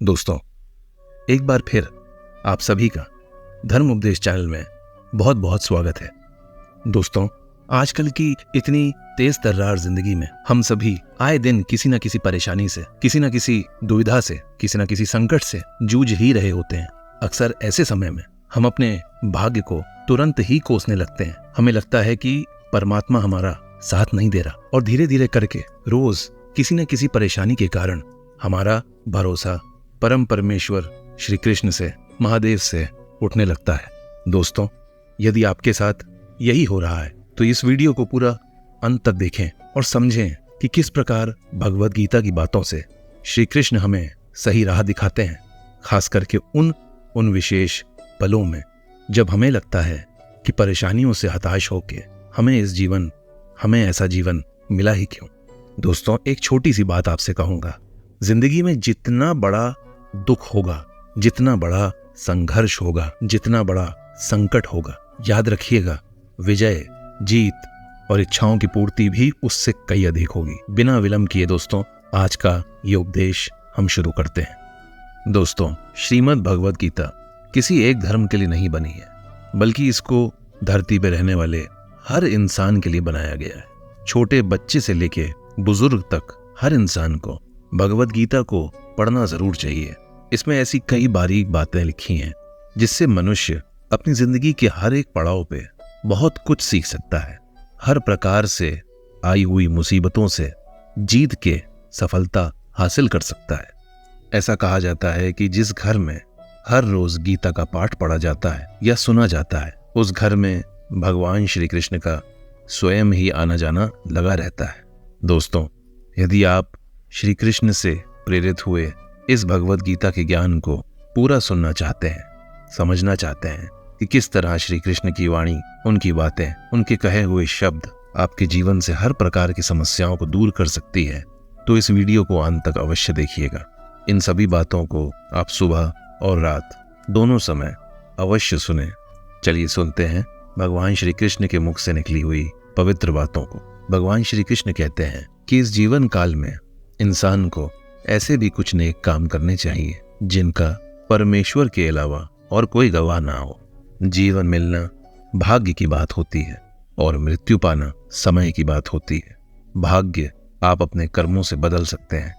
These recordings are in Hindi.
दोस्तों, एक बार फिर आप सभी का धर्म उपदेश चैनल में बहुत बहुत स्वागत है। दोस्तों, आजकल की इतनी तेज तर्रार जिंदगी में हम सभी आए दिन किसी न किसी परेशानी से, किसी न किसी दुविधा से, किसी न किसी संकट से जूझ ही रहे होते हैं। अक्सर ऐसे समय में हम अपने भाग्य को तुरंत ही कोसने लगते हैं। हमें लगता है कि परमात्मा हमारा साथ नहीं दे रहा और धीरे धीरे करके रोज किसी न किसी परेशानी के कारण हमारा भरोसा परम परमेश्वर श्री कृष्ण से, महादेव से उठने लगता है। दोस्तों, यदि आपके साथ यही हो रहा है तो इस वीडियो को पूरा अंत तक देखें और समझें कि किस प्रकार भगवद गीता की बातों से श्री कृष्ण हमें सही राह दिखाते हैं, खास करके उन विशेष पलों में जब हमें लगता है कि परेशानियों से हताश होके हमें ऐसा जीवन मिला ही क्यों। दोस्तों, एक छोटी सी बात आपसे कहूंगा, जिंदगी में जितना बड़ा दुख होगा, जितना बड़ा संघर्ष होगा, जितना बड़ा संकट होगा, याद रखिएगा विजय, जीत और इच्छाओं की पूर्ति भी उससे कई अधिक होगी। बिना विलंब किए दोस्तों, आज का ये उपदेश हम शुरू करते हैं। दोस्तों, श्रीमद् भगवद गीता किसी एक धर्म के लिए नहीं बनी है, बल्कि इसको धरती पर रहने वाले हर इंसान के लिए बनाया गया है। छोटे बच्चे से लेके बुजुर्ग तक हर इंसान को भगवद गीता को पढ़ना जरूर चाहिए। इसमें ऐसी कई बारीक बातें लिखी हैं जिससे मनुष्य अपनी जिंदगी के हर एक पड़ाव पे बहुत कुछ सीख सकता है। हर प्रकार से आई हुई मुसीबतों से जीत के सफलता हासिल कर सकता है। ऐसा कहा जाता है कि जिस घर में हर रोज गीता का पाठ पढ़ा जाता है या सुना जाता है, उस घर में भगवान श्री कृष्ण का स्वयं ही आना जाना लगा रहता है। दोस्तों, यदि आप श्री कृष्ण से प्रेरित हुए इस भगवद गीता के ज्ञान को पूरा सुनना चाहते हैं, समझना चाहते हैं कि किस तरह श्री कृष्ण की वाणी, उनकी बातें, उनके कहे हुए शब्द आपके जीवन से हर प्रकार की समस्याओं को दूर कर सकती है, तो इस वीडियो को अंत तक अवश्य देखिएगा। इन सभी बातों को आप सुबह और रात दोनों समय अवश्य सुने। चलिए सुनते हैं भगवान श्री कृष्ण के मुख से निकली हुई पवित्र बातों को। भगवान श्री कृष्ण कहते हैं कि इस जीवन काल में इंसान को ऐसे भी कुछ नेक काम करने चाहिए जिनका परमेश्वर के अलावा और कोई गवाह ना हो। जीवन मिलना भाग्य की बात होती है और मृत्यु पाना समय की बात होती है। भाग्य आप अपने कर्मों से बदल सकते हैं,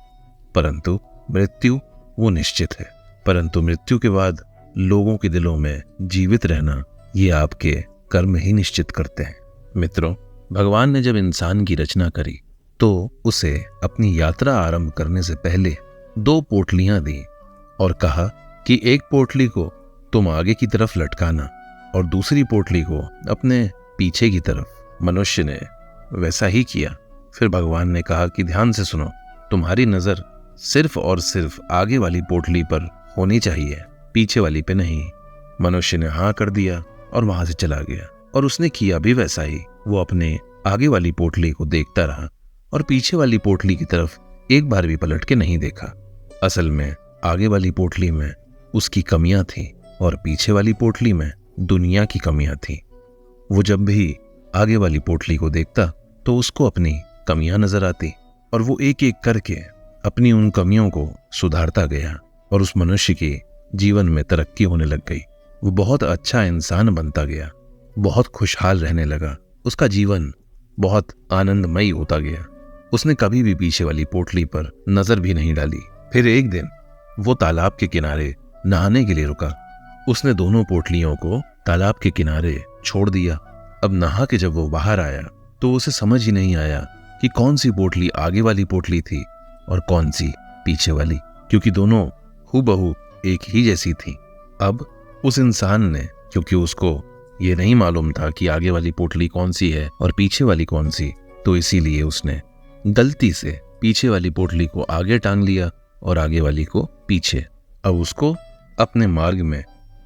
परंतु मृत्यु वो निश्चित है। परंतु मृत्यु के बाद लोगों के दिलों में जीवित रहना, ये आपके कर्म ही निश्चित करते हैं। मित्रों, भगवान ने जब इंसान की रचना करी तो उसे अपनी यात्रा आरंभ करने से पहले 2 पोटलियां दी और कहा कि एक पोटली को तुम आगे की तरफ लटकाना और दूसरी पोटली को अपने पीछे की तरफ। मनुष्य ने वैसा ही किया। फिर भगवान ने कहा कि ध्यान से सुनो, तुम्हारी नजर सिर्फ और सिर्फ आगे वाली पोटली पर होनी चाहिए, पीछे वाली पे नहीं। मनुष्य ने हाँ कर दिया और वहां से चला गया और उसने किया भी वैसा ही। वो अपने आगे वाली पोटली को देखता रहा और पीछे वाली पोटली की तरफ एक बार भी पलट के नहीं देखा। असल में आगे वाली पोटली में उसकी कमियां थी और पीछे वाली पोटली में दुनिया की कमियां थी। वो जब भी आगे वाली पोटली को देखता तो उसको अपनी कमियां नजर आती और वो एक एक करके अपनी उन कमियों को सुधारता गया और उस मनुष्य की जीवन में तरक्की होने लग गई। वो बहुत अच्छा इंसान बनता गया, बहुत खुशहाल रहने लगा, उसका जीवन बहुत आनंदमयी होता गया। उसने कभी भी पीछे वाली पोटली पर नजर भी नहीं डाली। फिर एक दिन वो तालाब के किनारे नहाने के लिए रुका। उसने दोनों पोटलियों को तालाब के किनारे छोड़ दिया। अब नहा के जब वो बाहर आया तो उसे समझ ही नहीं आया कि कौन सी पोटली आगे वाली पोटली थी और कौन सी पीछे वाली, क्योंकि दोनों हूबहू एक ही जैसी थी। अब उस इंसान ने, क्योंकि उसको ये नहीं मालूम था कि आगे वाली पोटली कौन सी है और पीछे वाली कौन सी, तो इसीलिए उसने गलती से पीछे वाली पोटली को आगे टांग लिया और आगे वाली को पीछे। अब उसको अपने मार्ग में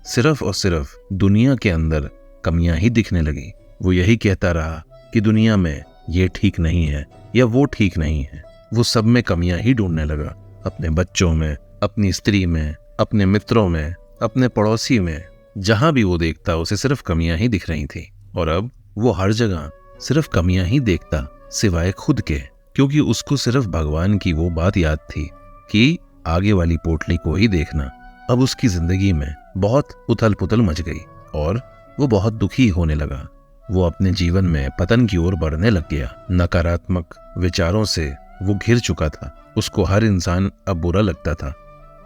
सिर्फ और सिर्फ दुनिया के अंदर कमियां ही दिखने लगी। वो यही कहता रहा कि दुनिया में ये ठीक नहीं है या वो ठीक नहीं है। वो सब में कमियां ही ढूंढने लगा, अपने बच्चों में, अपनी स्त्री में, अपने मित्रों में, अपने पड़ोसी में। जहां भी वो देखता उसे सिर्फ कमियां ही दिख रही थी और अब वो हर जगह सिर्फ कमियां ही देखता सिवाय खुद के, क्योंकि उसको सिर्फ भगवान की वो बात याद थी कि आगे वाली पोटली को ही देखना। अब उसकी जिंदगी में बहुत उथल पुथल मच गई और वो बहुत दुखी होने लगा। वो अपने जीवन में पतन की ओर बढ़ने लग गया। नकारात्मक विचारों से वो घिर चुका था। उसको हर इंसान अब बुरा लगता था।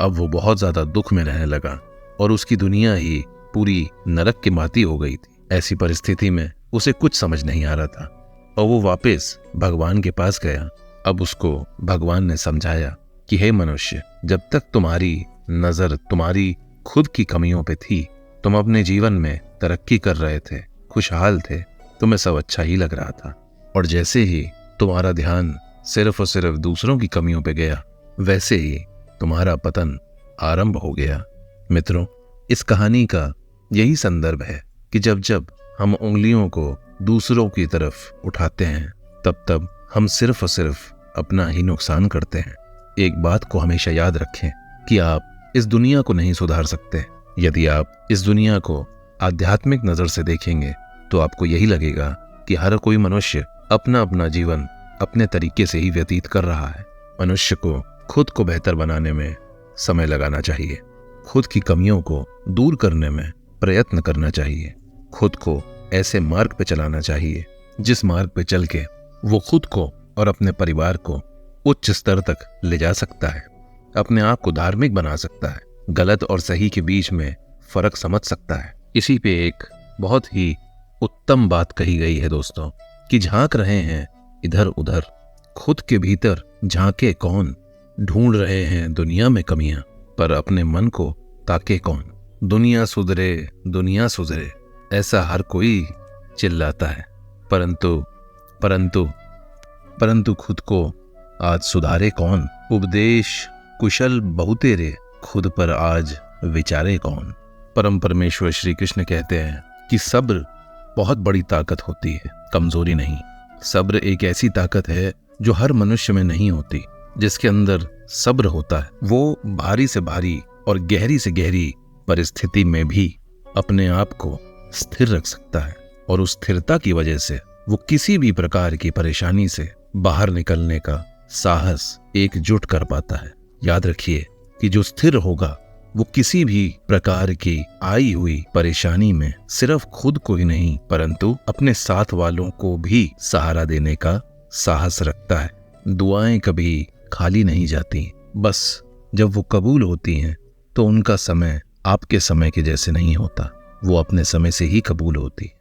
अब वो बहुत ज्यादा दुख में रहने लगा और उसकी दुनिया ही पूरी नरक की माती हो गई थी। ऐसी परिस्थिति में उसे कुछ समझ नहीं आ रहा था और वो वापस भगवान के पास गया। अब उसको भगवान ने समझाया कि हे मनुष्य, जब तक तुम्हारी नजर तुम्हारी खुद की कमियों पे थी, तुम अपने जीवन में तरक्की कर रहे थे, खुशहाल थे, तुम्हें सब अच्छा ही लग रहा था, और जैसे ही तुम्हारा ध्यान सिर्फ और सिर्फ दूसरों की कमियों पे गया, वैसे ही तुम्हारा पतन आरंभ हो गया। मित्रों, इस कहानी का यही संदर्भ है कि जब जब हम उंगलियों को दूसरों की तरफ उठाते हैं, तब तब हम सिर्फ और सिर्फ अपना ही नुकसान करते हैं। एक बात को हमेशा याद रखें कि आप इस दुनिया को नहीं सुधार सकते। यदि आप इस दुनिया को आध्यात्मिक नजर से देखेंगे तो आपको यही लगेगा कि हर कोई मनुष्य अपना अपना जीवन अपने तरीके से ही व्यतीत कर रहा है। मनुष्य को खुद को बेहतर बनाने में समय लगाना चाहिए, खुद की कमियों को दूर करने में प्रयत्न करना चाहिए, खुद को ऐसे मार्ग पे चलाना चाहिए जिस मार्ग पे चल के वो खुद को और अपने परिवार को उच्च स्तर तक ले जा सकता है, अपने आप को धार्मिक बना सकता है, गलत और सही के बीच में फर्क समझ सकता है। इसी पे एक बहुत ही उत्तम बात कही गई है दोस्तों कि झांक रहे हैं इधर उधर, खुद के भीतर झांके कौन, ढूंढ रहे हैं दुनिया में कमियां, पर अपने मन को ताके कौन। दुनिया सुधरे ऐसा हर कोई चिल्लाता है, परंतु खुद को आज सुधारे कौन। उपदेश कुशल बहुतेरे, खुद पर आज विचारे कौन। परम परमेश्वर श्री कृष्ण कहते हैं कि सब्र बहुत बड़ी ताकत होती है, कमजोरी नहीं। सब्र एक ऐसी ताकत है जो हर मनुष्य में नहीं होती। जिसके अंदर सब्र होता है वो भारी से भारी और गहरी से गहरी परिस्थिति में भी अपने आप को स्थिर रख सकता है, और उस स्थिरता की वजह से वो किसी भी प्रकार की परेशानी से बाहर निकलने का साहस एकजुट कर पाता है। याद रखिए कि जो स्थिर होगा वो किसी भी प्रकार की आई हुई परेशानी में सिर्फ खुद को ही नहीं परंतु अपने साथ वालों को भी सहारा देने का साहस रखता है। दुआएं कभी खाली नहीं जाती, बस जब वो कबूल होती हैं तो उनका समय आपके समय के जैसे नहीं होता, वो अपने समय से ही कबूल होती।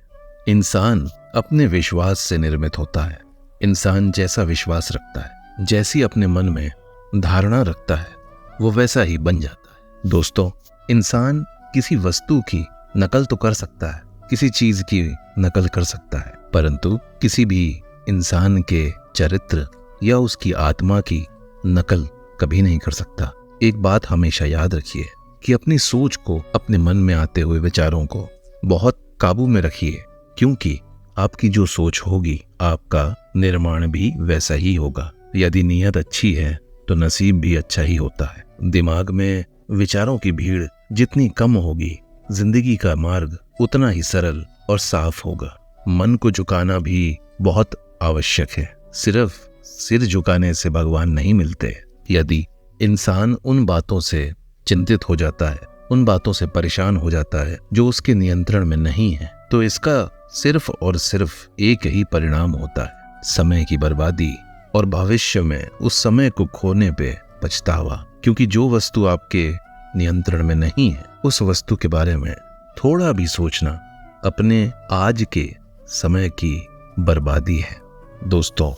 इंसान अपने विश्वास से निर्मित होता है। इंसान जैसा विश्वास रखता है, जैसी अपने मन में धारणा रखता है, वो वैसा ही बन जाता है। दोस्तों, इंसान किसी वस्तु की नकल तो कर सकता है, किसी चीज की नकल कर सकता है, परंतु किसी भी इंसान के चरित्र या उसकी आत्मा की नकल कभी नहीं कर सकता। एक बात हमेशा याद रखिए कि अपनी सोच को, अपने मन में आते हुए विचारों को बहुत काबू में रखिए, क्योंकि आपकी जो सोच होगी आपका निर्माण भी वैसा ही होगा। यदि नीयत अच्छी है तो नसीब भी अच्छा ही होता है। दिमाग में विचारों की भीड़ जितनी कम होगी, जिंदगी का मार्ग उतना ही सरल और साफ होगा। मन को झुकाना भी बहुत आवश्यक है। सिर्फ सिर झुकाने से भगवान नहीं मिलते। यदि इंसान उन बातों से चिंतित हो जाता है, उन बातों से परेशान हो जाता है जो उसके नियंत्रण में नहीं है, तो इसका सिर्फ और सिर्फ एक ही परिणाम होता है, समय की बर्बादी और भविष्य में उस समय को खोने पे पछतावा। क्योंकि जो वस्तु आपके नियंत्रण में नहीं है, उस वस्तु के बारे में थोड़ा भी सोचना अपने आज के समय की बर्बादी है। दोस्तों,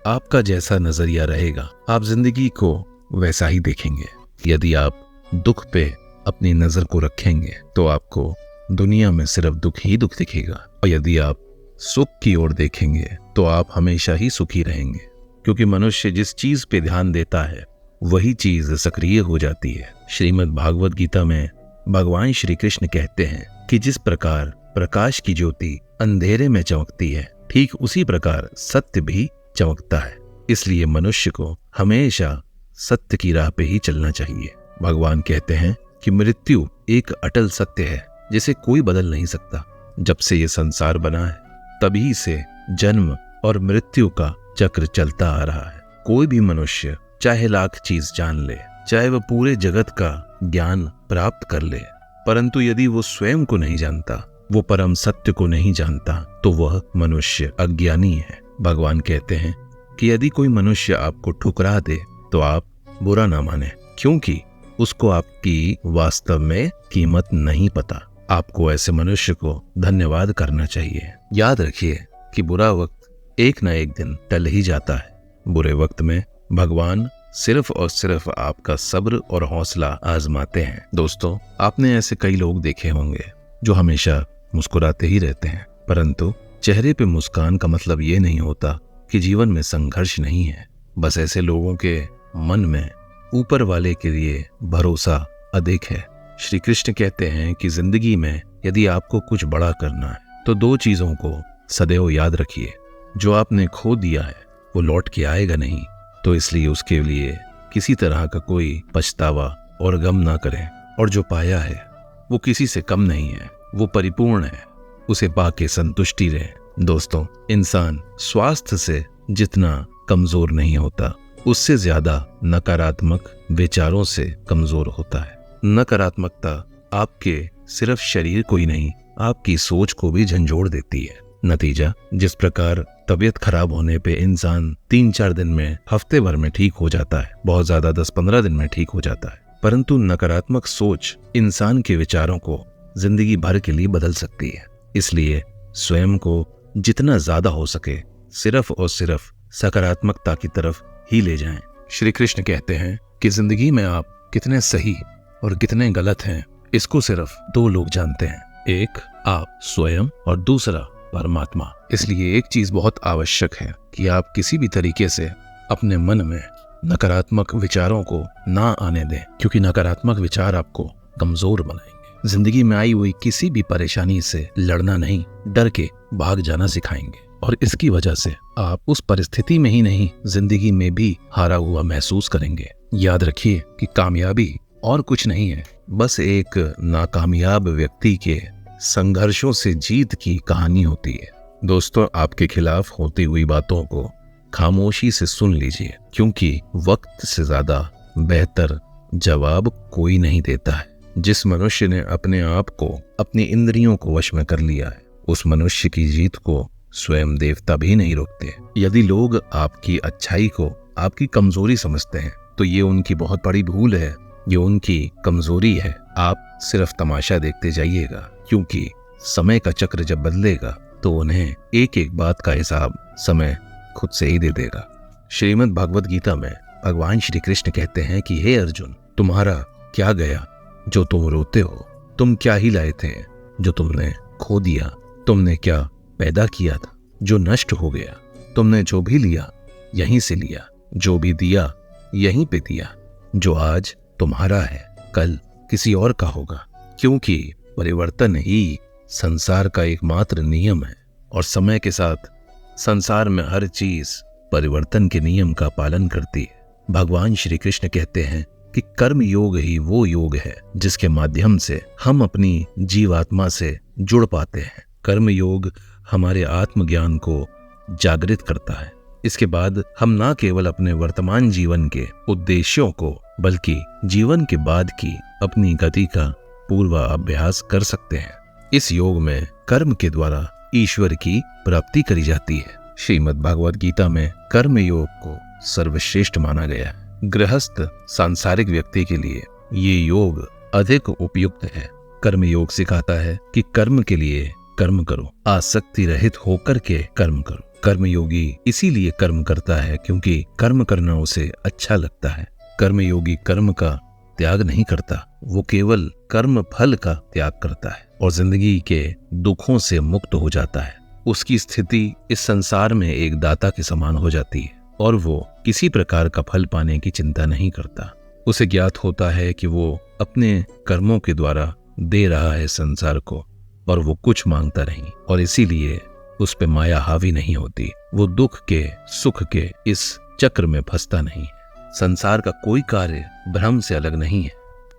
आपका जैसा नजरिया रहेगा, आप जिंदगी को वैसा ही देखेंगे। यदि आप दुख पे अपनी नजर को रखेंगे तो आपको दुनिया में सिर्फ दुख ही दुख दिखेगा, और यदि आप सुख की ओर देखेंगे तो आप हमेशा ही सुखी रहेंगे। क्योंकि मनुष्य जिस चीज पे ध्यान देता है वही चीज सक्रिय हो जाती है। श्रीमद् भागवत गीता में भगवान श्री कृष्ण कहते हैं कि जिस प्रकार प्रकाश की ज्योति अंधेरे में चमकती है, ठीक उसी प्रकार सत्य भी चमकता है। इसलिए मनुष्य को हमेशा सत्य की राह पे ही चलना चाहिए। भगवान कहते हैं कि मृत्यु एक अटल सत्य है जिसे कोई बदल नहीं सकता। जब से ये संसार बना है तभी से जन्म और मृत्यु का चक्र चलता आ रहा है। कोई भी मनुष्य चाहे लाख चीज जान ले, चाहे वह पूरे जगत का ज्ञान प्राप्त कर ले, परंतु यदि वो स्वयं को नहीं जानता, वो परम सत्य को नहीं जानता, तो वह मनुष्य अज्ञानी है। भगवान कहते हैं कि यदि कोई मनुष्य आपको ठुकरा दे तो आप बुरा ना माने, क्योंकि उसको आपकी वास्तव में कीमत नहीं पता। आपको ऐसे मनुष्य को धन्यवाद करना चाहिए। याद रखिए कि बुरा वक्त एक न एक दिन टल ही जाता है। बुरे वक्त में भगवान सिर्फ और सिर्फ आपका सब्र और हौसला आजमाते हैं। दोस्तों, आपने ऐसे कई लोग देखे होंगे जो हमेशा मुस्कुराते ही रहते हैं, परंतु चेहरे पे मुस्कान का मतलब ये नहीं होता कि जीवन में संघर्ष नहीं है। बस ऐसे लोगों के मन में ऊपर वाले के लिए भरोसा अधिक है। श्री कृष्ण कहते हैं कि जिंदगी में यदि आपको कुछ बड़ा करना है तो दो चीजों को सदैव याद रखिए। जो आपने खो दिया है वो लौट के आएगा नहीं, तो इसलिए उसके लिए किसी तरह का कोई पछतावा और गम ना करें। और जो पाया है वो किसी से कम नहीं है, वो परिपूर्ण है, उसे पाके संतुष्टि रहे। दोस्तों, इंसान स्वास्थ्य से जितना कमजोर नहीं होता, उससे ज्यादा नकारात्मक विचारों से कमजोर होता है। नकारात्मकता आपके सिर्फ शरीर को ही नहीं, आपकी सोच को भी झंझोड़ देती है। नतीजा, जिस प्रकार तबीयत खराब होने पे इंसान 3-4 दिन में, हफ्ते भर में ठीक हो जाता है, बहुत ज्यादा 10-15 दिन में ठीक हो जाता है, परंतु नकारात्मक सोच इंसान के विचारों को जिंदगी भर के लिए बदल सकती है। इसलिए स्वयं को जितना ज्यादा हो सके सिर्फ और सिर्फ सकारात्मकता की तरफ ही ले जाएं। श्री कृष्ण कहते हैं कि जिंदगी में आप कितने सही और कितने गलत हैं, इसको सिर्फ 2 लोग जानते हैं, एक आप स्वयं और दूसरा परमात्मा। इसलिए एक चीज बहुत आवश्यक है कि आप किसी भी तरीके से अपने मन में नकारात्मक विचारों को ना आने दें, क्योंकि नकारात्मक विचार आपको कमजोर बनाएंगे। जिंदगी में आई हुई किसी भी परेशानी से लड़ना नहीं, डर के भाग जाना सिखाएंगे, और इसकी वजह से आप उस परिस्थिति में ही नहीं, जिंदगी में भी हारा हुआ महसूस करेंगे। याद रखिए कि कामयाबी और कुछ नहीं है, बस एक नाकामयाब व्यक्ति के संघर्षों से जीत की कहानी होती है। दोस्तों, आपके खिलाफ होती हुई बातों को खामोशी से सुन लीजिए, क्योंकि वक्त से ज्यादा बेहतर जवाब कोई नहीं देता है। जिस मनुष्य ने अपने आप को, अपनी इंद्रियों को वश में कर लिया है, उस मनुष्य की जीत को स्वयं देवता भी नहीं रोकते। यदि लोग आपकी अच्छाई को आपकी कमजोरी समझते हैं तो ये उनकी बहुत बड़ी भूल है, ये उनकी कमजोरी है। आप सिर्फ तमाशा देखते जाइएगा, क्योंकि समय का चक्र जब बदलेगा तो उन्हें एक एक बात का हिसाब समय खुद से ही दे देगा। श्रीमद् भगवद गीता में भगवान श्री कृष्ण कहते हैं कि हे अर्जुन, तुम्हारा क्या गया जो तुम रोते हो? तुम क्या ही लाए थे जो तुमने खो दिया? तुमने क्या पैदा किया था जो नष्ट हो गया? तुमने जो भी लिया यहीं से लिया, जो भी दिया यहीं पे दिया। जो आज तुम्हारा है कल किसी और का होगा, क्योंकि परिवर्तन ही संसार का एकमात्र नियम है, और समय के साथ संसार में हर चीज परिवर्तन के नियम का पालन करती है। भगवान श्री कृष्ण कहते हैं कि कर्म योग ही वो योग है जिसके माध्यम से हम अपनी जीवात्मा से जुड़ पाते हैं। कर्म योग हमारे आत्मज्ञान को जागृत करता है। इसके बाद हम ना केवल अपने वर्तमान जीवन के उद्देश्यों को, बल्कि जीवन के बाद की अपनी गति का पूर्वाभ्यास कर सकते हैं। इस योग में कर्म के द्वारा ईश्वर की प्राप्ति करी जाती है। श्रीमद् भागवत गीता में कर्म योग को सर्वश्रेष्ठ माना गया है। गृहस्थ सांसारिक व्यक्ति के लिए ये योग अधिक उपयुक्त है। कर्म योग सिखाता है कि कर्म के लिए कर्म करो, आसक्ति रहित होकर के कर्म करो। कर्मयोगी इसीलिए कर्म करता है क्योंकि कर्म करना उसे अच्छा लगता है। कर्मयोगी कर्म का त्याग नहीं करता, वो केवल कर्म फल का त्याग करता है और जिंदगी के दुखों से मुक्त हो जाता है। उसकी स्थिति इस संसार में एक दाता के समान हो जाती है और वो किसी प्रकार का फल पाने की चिंता नहीं करता। उसे ज्ञात होता है कि वो अपने कर्मों के द्वारा दे रहा है संसार को और वो कुछ मांगता नहीं, और इसीलिए उस पे माया हावी नहीं होती। वो दुख के सुख के इस चक्र में फंसता नहीं है। संसार का कोई कार्य भ्रम से अलग नहीं है,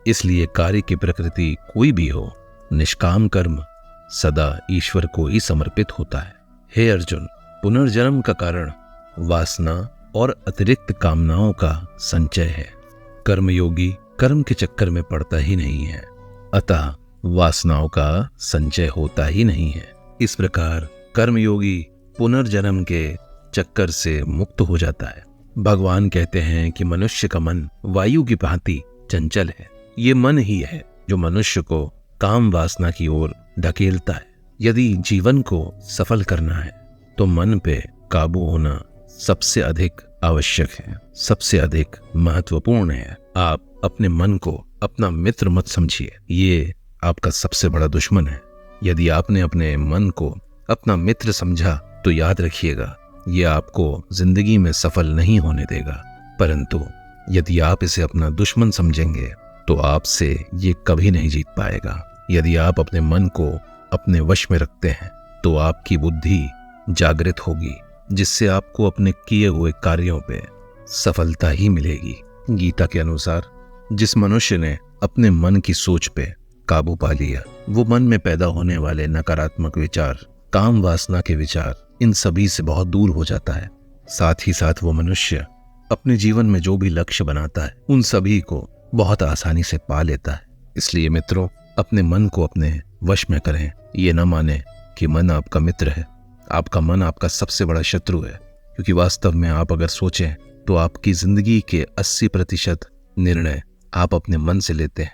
इसलिए कार्य की प्रकृति कोई भी हो, निष्काम कर्म सदा ईश्वर को ही समर्पित होता है। हे अर्जुन, पुनर्जन्म का कारण वासना और अतिरिक्त कामनाओं का संचय है। कर्मयोगी कर्म के चक्कर में पड़ता ही नहीं है, अतः वासनाओं का संचय होता ही नहीं है। इस प्रकार कर्मयोगी पुनर्जन्म के चक्कर से मुक्त हो जाता है। भगवान कहते हैं कि मनुष्य का मन वायु की भांति चंचल है। ये मन ही है जो मनुष्य को काम वासना की ओर ढकेलता है। यदि जीवन को सफल करना है तो मन पे काबू होना सबसे अधिक आवश्यक है, सबसे अधिक महत्वपूर्ण है। आप अपने मन को अपना मित्र मत समझिए, ये आपका सबसे बड़ा दुश्मन है। यदि आपने अपने मन को अपना मित्र समझा तो याद रखिएगा, ये आपको जिंदगी में सफल नहीं होने देगा। परंतु यदि आप इसे अपना दुश्मन समझेंगे तो आपसे ये कभी नहीं जीत पाएगा। यदि आप अपने मन को अपने वश में रखते हैं तो आपकी बुद्धि जागृत होगी, जिससे आपको अपने किए हुए कार्यों पे सफलता ही मिलेगी। गीता के अनुसार जिस मनुष्य ने अपने मन की सोच पे काबू पा लिया, वो मन में पैदा होने वाले नकारात्मक विचार, काम वासना के विचार, इन सभी से बहुत दूर हो जाता है। साथ ही साथ वो मनुष्य अपने जीवन में जो भी लक्ष्य बनाता है उन सभी को बहुत आसानी से पा लेता है। इसलिए मित्रों, अपने मन को अपने वश में करें। ये न माने कि मन आपका मित्र है। आपका मन आपका सबसे बड़ा शत्रु है, क्योंकि वास्तव में आप अगर सोचें तो आपकी जिंदगी के 80% निर्णय आप अपने मन से लेते हैं।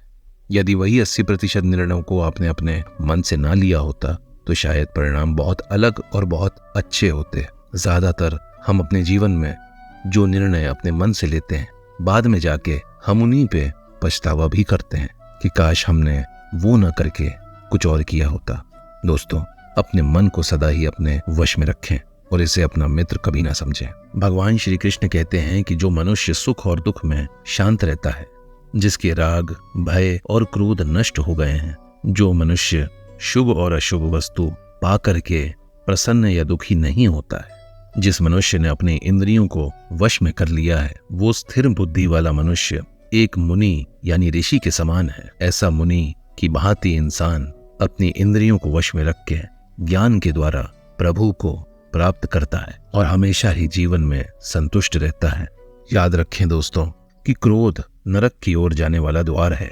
यदि वही 80% निर्णयों को आपने अपने मन से ना लिया होता तो शायद परिणाम बहुत अलग और बहुत अच्छे होते। ज्यादातर हम अपने जीवन में जो निर्णय अपने मन से लेते हैं, बाद में जाके हम उन्हीं पे पछतावा भी करते हैं कि काश हमने वो न करके कुछ और किया होता। दोस्तों, अपने मन को सदा ही अपने वश में रखें और इसे अपना मित्र कभी ना समझें। भगवान श्री कृष्ण कहते हैं कि जो मनुष्य सुख और दुख में शांत रहता है, जिसके राग, भय और क्रोध नष्ट हो गए हैं, जो मनुष्य शुभ और अशुभ वस्तु पा करके प्रसन्न या दुखी नहीं होता है, जिस मनुष्य ने अपने इंद्रियों को वश में कर लिया है, वो स्थिर बुद्धि वाला मनुष्य एक मुनि यानी ऋषि के समान है। ऐसा मुनि की भांति इंसान अपनी इंद्रियों को वश में रख के ज्ञान के द्वारा प्रभु को प्राप्त करता है और हमेशा ही जीवन में संतुष्ट रहता है। याद रखें दोस्तों कि क्रोध नरक की ओर जाने वाला द्वार है।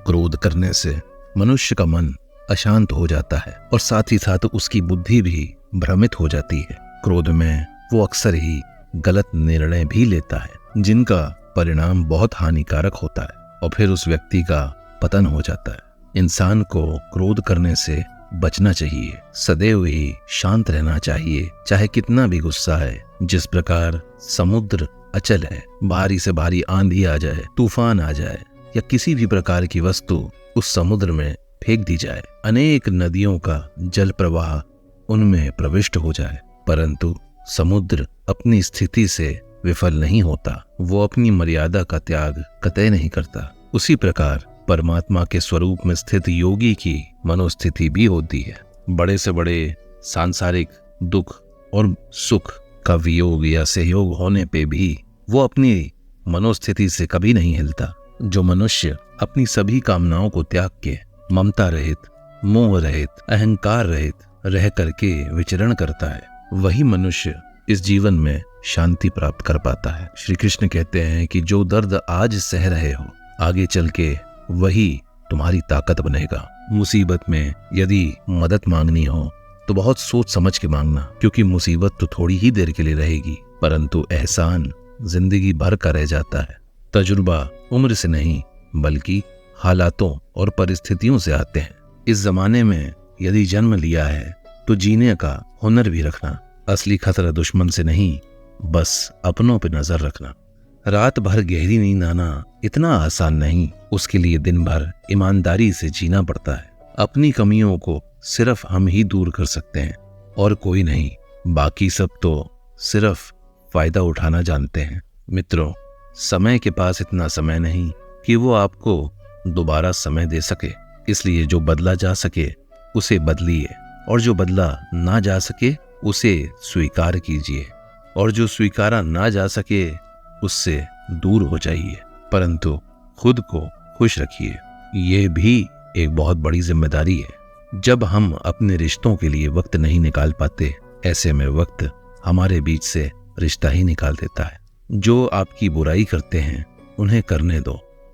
क्रोध करने से मनुष्य का मन अशांत हो जाता है और साथ ही साथ उसकी बुद्धि भी भ्रमित हो जाती है। क्रोध में वो अक्सर ही गलत निर्णय भी लेता है, जिनका परिणाम बहुत हानिकारक होता है और फिर उस व्यक्ति का पतन हो जाता है। इंसान को क्रोध करने से बचना चाहिए, सदैव ही शांत रहना चाहिए, चाहे कितना भी गुस्सा है। जिस प्रकार समुद्र अचल है, भारी से भारी आंधी आ जाए, तूफान आ जाए या किसी भी प्रकार की वस्तु उस समुद्र में फेंक दी जाए, अनेक नदियों का जल प्रवाह उनमें प्रविष्ट हो जाए, परंतु समुद्र अपनी स्थिति से विफल नहीं होता। वो अपनी मर्यादा का त्याग कतई नहीं करता। उसी प्रकार परमात्मा के स्वरूप में स्थित योगी की मनोस्थिति भी होती है। बड़े से बड़े सांसारिक दुख और सुख का वियोग या सहयोग होने पे भी वो अपनी मनोस्थिति से कभी नहीं हिलता। जो मनुष्य अपनी सभी कामनाओं को त्याग के ममता रहित, मोह रहित, अहंकार रहित रह करके विचरण करता है, वही मनुष्य इस जीवन में शांति प्राप्त कर पाता है। श्री कृष्ण कहते हैं कि जो दर्द आज सह रहे हो, आगे चल के वही तुम्हारी ताकत बनेगा। मुसीबत में यदि मदद मांगनी हो तो बहुत सोच समझ के मांगना, क्योंकि मुसीबत तो थोड़ी ही देर के लिए रहेगी, परंतु एहसान जिंदगी भर का रह जाता है। तजुर्बा उम्र से नहीं बल्कि हालातों और परिस्थितियों से आते हैं। इस जमाने में यदि जन्म लिया है तो जीने का हुनर भी रखना। असली खतरा दुश्मन से नहीं, बस अपनों पे नजर रखना। रात भर गहरी नींद आना इतना आसान नहीं, उसके लिए दिन भर ईमानदारी से जीना पड़ता है। अपनी कमियों को सिर्फ हम ही दूर कर सकते हैं और कोई नहीं। बाकी सब तो सिर्फ फायदा उठाना जानते हैं। मित्रों, समय के पास इतना समय नहीं कि वो आपको दोबारा समय दे सके, इसलिए जो बदला जा सके उसे बदलिए और जो बदला ना जा सके उसे स्वीकार कीजिए और जो स्वीकारा ना जा सके उससे दूर हो जाइए, परंतु खुद को खुश रखिए। ये भी एक बहुत बड़ी जिम्मेदारी है। जब हम अपने रिश्तों के लिए वक्त नहीं निकाल पाते, ऐसे में वक्त हमारे बीच से रिश्ता ही निकाल देता है। जो आपकी बुराई करते हैं उन्हें करने दो,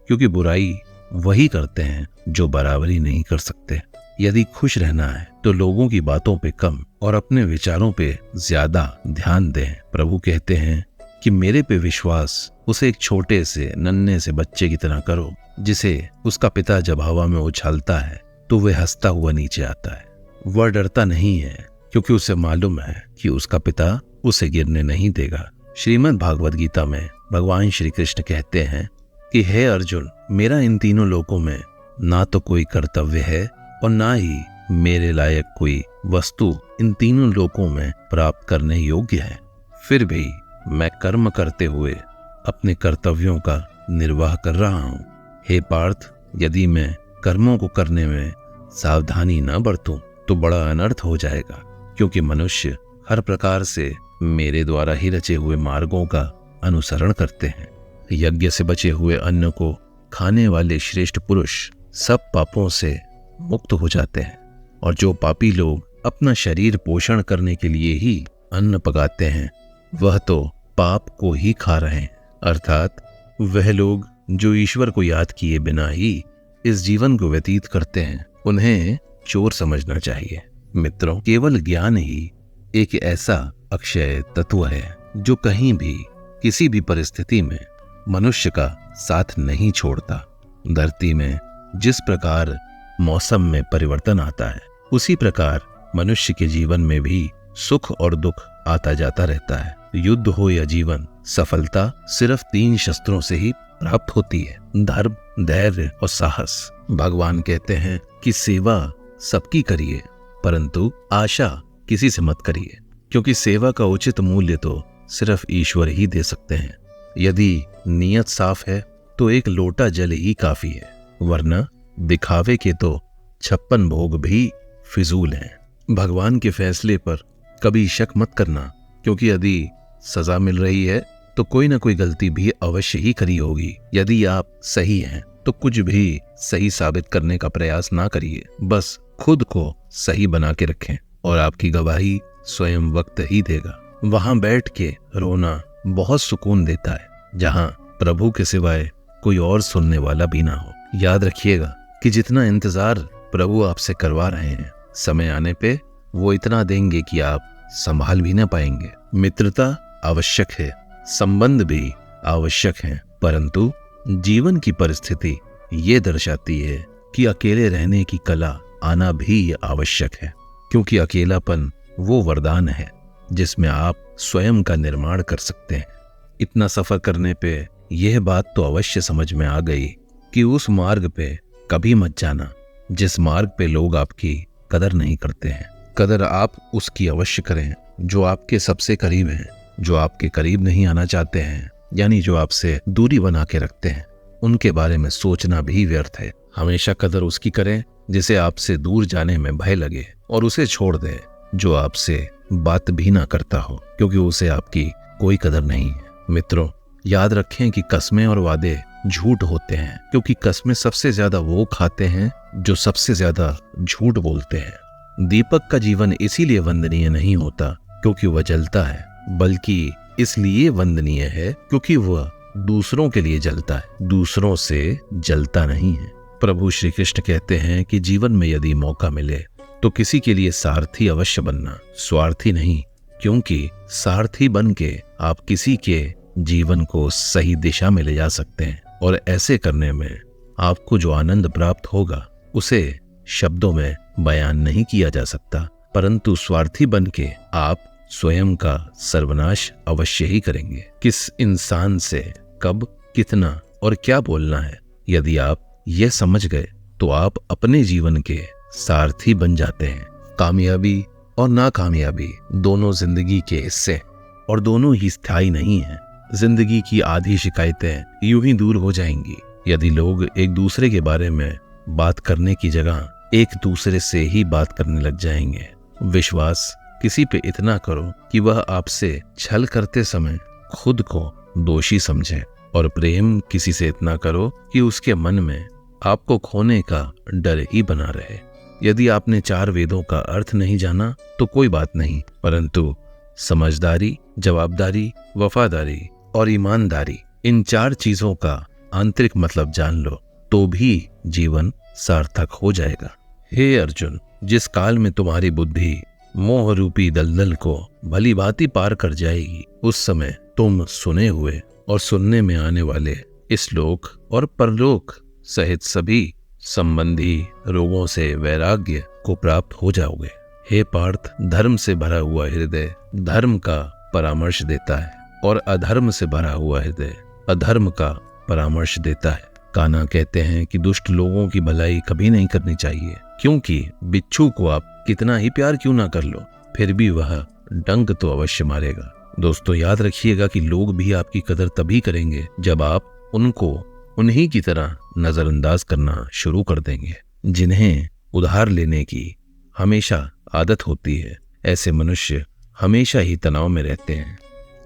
क्योंकि बुराई वही करते हैं जो बराबरी नहीं कर सकते। यदि खुश रहना है तो लोगों की बातों पे कम और अपने विचारों पे ज्यादा ध्यान दें। प्रभु कहते हैं कि मेरे पे विश्वास उसे एक छोटे से नन्हे से बच्चे की तरह करो, जिसे उसका पिता जब हवा में उछालता है तो वह हंसता हुआ नीचे आता है। वह डरता नहीं है क्योंकि उसे मालूम है कि उसका पिता उसे गिरने नहीं देगा। श्रीमद् भागवत गीता में भगवान श्री कृष्ण कहते हैं कि हे अर्जुन, मेरा इन तीनों लोकों में ना तो कोई कर्तव्य है और ना ही मेरे लायक कोई वस्तु इन तीनों लोकों में प्राप्त करने योग्य है। फिर भी मैं कर्म करते हुए अपने कर्तव्यों का निर्वाह कर रहा हूँ। हे पार्थ, यदि मैं कर्मों को करने में सावधानी न बरतूं तो बड़ा अनर्थ हो जाएगा, क्योंकि मनुष्य हर प्रकार से मेरे द्वारा ही रचे हुए मार्गों का अनुसरण करते हैं। यज्ञ से बचे हुए अन्न को खाने वाले श्रेष्ठ पुरुष सब पापों से मुक्त हो जाते हैं, और जो पापी लोग अपना शरीर पोषण करने के लिए ही अन्न पकाते हैं वह तो पाप को ही खा रहे हैं। अर्थात वह लोग जो ईश्वर को याद किए बिना ही इस जीवन को व्यतीत करते हैं, उन्हें चोर समझना चाहिए। मित्रों, केवल ज्ञान ही एक ऐसा अक्षय तत्व है जो कहीं भी किसी भी परिस्थिति में मनुष्य का साथ नहीं छोड़ता। धरती में जिस प्रकार मौसम में परिवर्तन आता है, उसी प्रकार मनुष्य के जीवन में भी सुख और दुख आता जाता रहता है। युद्ध हो या जीवन, सफलता सिर्फ 3 शस्त्रों से ही प्राप्त होती है: धर्म, धैर्य और साहस। भगवान कहते हैं कि सेवा सबकी करिए, परंतु आशा किसी से मत करिए, क्योंकि सेवा का उचित मूल्य तो सिर्फ ईश्वर ही दे सकते हैं। यदि नीयत साफ है तो एक लोटा जल ही काफी है, वरना दिखावे के तो 56 भोग भी फिजूल हैं। भगवान के फैसले पर कभी शक मत करना, क्योंकि यदि सजा मिल रही है तो कोई ना कोई गलती भी अवश्य ही करी होगी। यदि आप सही हैं तो कुछ भी सही साबित करने का प्रयास ना करिए, बस खुद को सही बना के रखें और आपकी गवाही स्वयं वक्त ही देगा। वहां बैठ के रोना बहुत सुकून देता है, जहां प्रभु के सिवाय कोई और सुनने वाला भी ना हो। याद रखिएगा कि जितना इंतजार प्रभु आपसे करवा रहे हैं, समय आने पे वो इतना देंगे कि आप संभाल भी ना पाएंगे। मित्रता आवश्यक है, संबंध भी आवश्यक है, परंतु जीवन की परिस्थिति ये दर्शाती है कि अकेले रहने की कला आना भी आवश्यक है, क्योंकि अकेलापन वो वरदान है जिसमें आप स्वयं का निर्माण कर सकते हैं। इतना सफर करने पे यह बात तो अवश्य समझ में आ गई कि उस मार्ग पे कभी मत जाना जिस मार्ग पे लोग आपकी कदर नहीं करते हैं। कदर आप उसकी अवश्य करें जो आपके सबसे करीब हैं। जो आपके करीब नहीं आना चाहते हैं, यानी जो आपसे दूरी बना के रखते हैं, उनके बारे में सोचना भी व्यर्थ है। हमेशा कदर उसकी करें जिसे आपसे दूर जाने में भय लगे, और उसे छोड़ दें जो आपसे बात भी ना करता हो, क्योंकि उसे आपकी कोई कदर नहीं है। मित्रों, याद रखें कि कस्में और वादे झूठ होते हैं, क्योंकि कस्में सबसे ज्यादा वो खाते हैं जो सबसे ज्यादा झूठ बोलते हैं। दीपक का जीवन इसीलिए वंदनीय नहीं होता क्योंकि वह जलता है, बल्कि इसलिए वंदनीय है क्योंकि वह दूसरों के लिए जलता है, दूसरों से जलता नहीं है। प्रभु श्री कृष्ण कहते हैं कि जीवन में यदि मौका मिले तो किसी के लिए सारथी अवश्य बनना, स्वार्थी नहीं, क्योंकि सारथी बन के आप किसी के जीवन को सही दिशा में ले जा सकते हैं, और ऐसे करने में आपको जो आनंद प्राप्त होगा उसे शब्दों में बयान नहीं किया जा सकता। परंतु स्वार्थी बन के आप स्वयं का सर्वनाश अवश्य ही करेंगे। किस इंसान से कब, कितना और क्या बोलना है, यदि आप यह समझ गए तो आप अपने जीवन के सारथी बन जाते हैं। कामयाबी और नाकामयाबी दोनों जिंदगी के हिस्से, और दोनों ही स्थायी नहीं हैं। जिंदगी की आधी शिकायतें यूं ही दूर हो जाएंगी यदि लोग एक दूसरे के बारे में बात करने की जगह एक दूसरे से ही बात करने लग जाएंगे। विश्वास किसी पे इतना करो कि वह आपसे छल करते समय खुद को दोषी समझे, और प्रेम किसी से इतना करो कि उसके मन में आपको खोने का डर ही बना रहे। यदि आपने 4 वेदों का अर्थ नहीं जाना तो कोई बात नहीं, परंतु समझदारी, जवाबदारी, वफादारी और ईमानदारी, इन 4 चीजों का आंतरिक मतलब जान लो तो भी जीवन सार्थक हो जाएगा। हे अर्जुन, जिस काल में तुम्हारी बुद्धि मोह रूपी दलदल को भली भांति पार कर जाएगी, उस समय तुम सुने हुए और सुनने में आने वाले इस लोक और परलोक सहित सभी संबंधी रोगों से वैराग्य को प्राप्त हो जाओगे। हे पार्थ, धर्म से भरा हुआ हृदय धर्म का परामर्श देता है और अधर्म से भरा हुआ हृदय अधर्म का परामर्श देता है। कान्हा कहते हैं कि दुष्ट लोगों की भलाई कभी नहीं करनी चाहिए, क्योंकि बिच्छू को आप कितना ही प्यार क्यों ना कर लो, फिर भी वह डंक तो अवश्य मारेगा। दोस्तों, याद रखिएगा कि लोग भी आपकी कदर तभी करेंगे जब आप उनको उन्हीं की तरह नजरअंदाज करना शुरू कर देंगे। जिन्हें उधार लेने की हमेशा आदत होती है, ऐसे मनुष्य हमेशा ही तनाव में रहते हैं।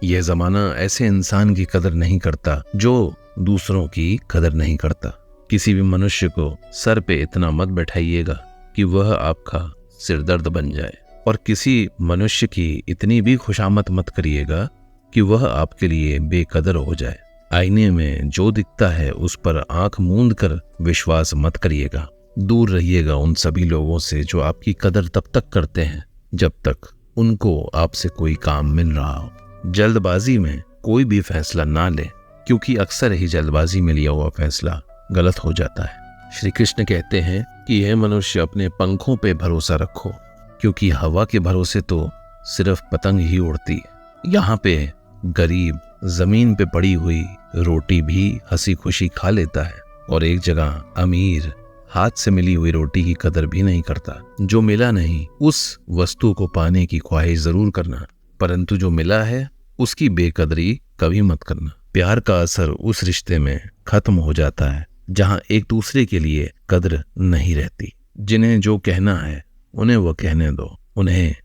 यह जमाना ऐसे इंसान की कदर नहीं करता जो दूसरों की कदर नहीं करता। किसी भी मनुष्य को सर पे इतना मत बैठाइएगा कि वह आपका सिरदर्द बन जाए, और किसी मनुष्य की इतनी भी खुशामद मत करिएगा कि वह आपके लिए बेकदर हो जाए। आईने में जो दिखता है उस पर आंख मूंद कर विश्वास मत करिएगा। दूर रहिएगा उन सभी लोगों से जो आपकी कदर तब तक करते हैं जब तक उनको आपसे कोई काम मिल रहा हो। जल्दबाजी में कोई भी फैसला ना ले, क्योंकि अक्सर ही जल्दबाजी में लिया हुआ फैसला गलत हो जाता है। श्री कृष्ण कहते हैं कि यह मनुष्य अपने पंखों पे भरोसा रखो, क्योंकि हवा के भरोसे तो सिर्फ पतंग ही उड़ती है। यहाँ पे गरीब जमीन पे पड़ी हुई रोटी भी हंसी खुशी खा लेता है, और एक जगह अमीर हाथ से मिली हुई रोटी की कदर भी नहीं करता। जो मिला नहीं उस वस्तु को पाने की ख्वाहिश जरूर करना, परंतु जो मिला है उसकी बेकदरी कभी मत करना। प्यार का असर उस रिश्ते में खत्म हो जाता है जहां एक दूसरे के लिए कदर नहीं रहती। जिन्हें जो कहना है उन्हें वो कहने दो, उन्हें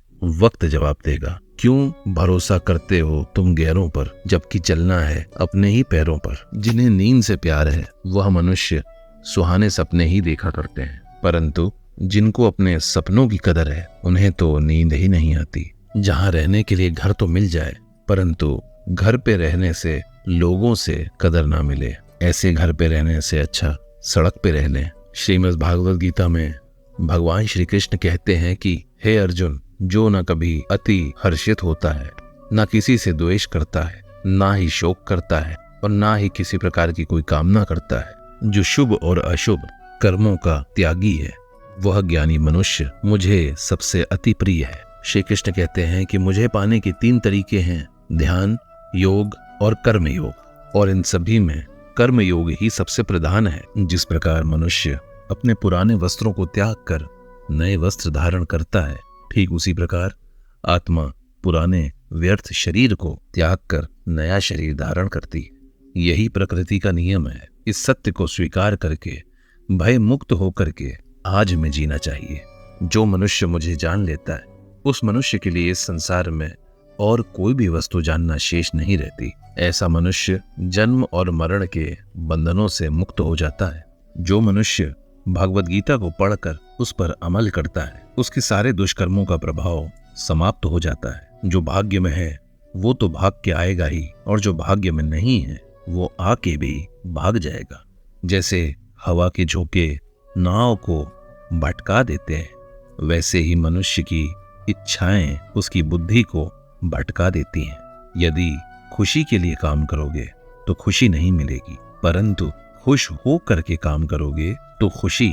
वक्त जवाब देगा। क्यों भरोसा करते हो तुम गैरों पर, जबकि चलना है अपने ही पैरों पर। जिन्हें नींद से प्यार है वह मनुष्य सुहाने सपने ही देखा करते हैं, परंतु जिनको अपने सपनों की कदर है उन्हें तो नींद ही नहीं आती। जहां रहने के लिए घर तो मिल जाए, परंतु घर पे रहने से लोगों से कदर ना मिले, ऐसे घर पे रहने से अच्छा सड़क पे रह लें। श्रीमद् भागवत गीता में भगवान श्री कृष्ण कहते हैं कि हे अर्जुन, जो न कभी अति हर्षित होता है, न किसी से द्वेष करता है, ना ही शोक करता है, और ना ही किसी प्रकार की कोई कामना करता है, जो शुभ और अशुभ कर्मों का त्यागी है, वह ज्ञानी मनुष्य मुझे सबसे अति प्रिय है। श्री कृष्ण कहते हैं कि मुझे पाने के 3 तरीके हैं, ध्यान, योग और कर्म योग, और इन सभी में कर्म योग ही सबसे प्रधान है। जिस प्रकार मनुष्य अपने पुराने वस्त्रों को त्याग कर नए वस्त्र धारण करता है, ठीक उसी प्रकार आत्मा पुराने व्यर्थ शरीर को त्याग कर नया शरीर धारण करती है। यही प्रकृति का नियम है। इस सत्य को स्वीकार करके भय मुक्त होकर के आज में जीना चाहिए। जो मनुष्य मुझे जान लेता है उस मनुष्य के लिए इस संसार में और कोई भी वस्तु जानना शेष नहीं रहती। ऐसा मनुष्य जन्म और मरण के बंधनों से मुक्त हो जाता है। जो मनुष्य भगवद गीता को पढ़कर उस पर अमल करता है, उसके सारे दुष्कर्मों का प्रभाव समाप्त हो जाता है। जो भाग्य में है वो तो भाग के आएगा ही, और जो भाग्य में नहीं है वो आके भी भाग जाएगा। जैसे हवा के झोंके नाव को भटका देते हैं, वैसे ही मनुष्य की इच्छाएं उसकी बुद्धि को भटका देती हैं। यदि खुशी के लिए काम करोगे तो खुशी नहीं मिलेगी, परंतु खुश हो करके काम करोगे तो खुशी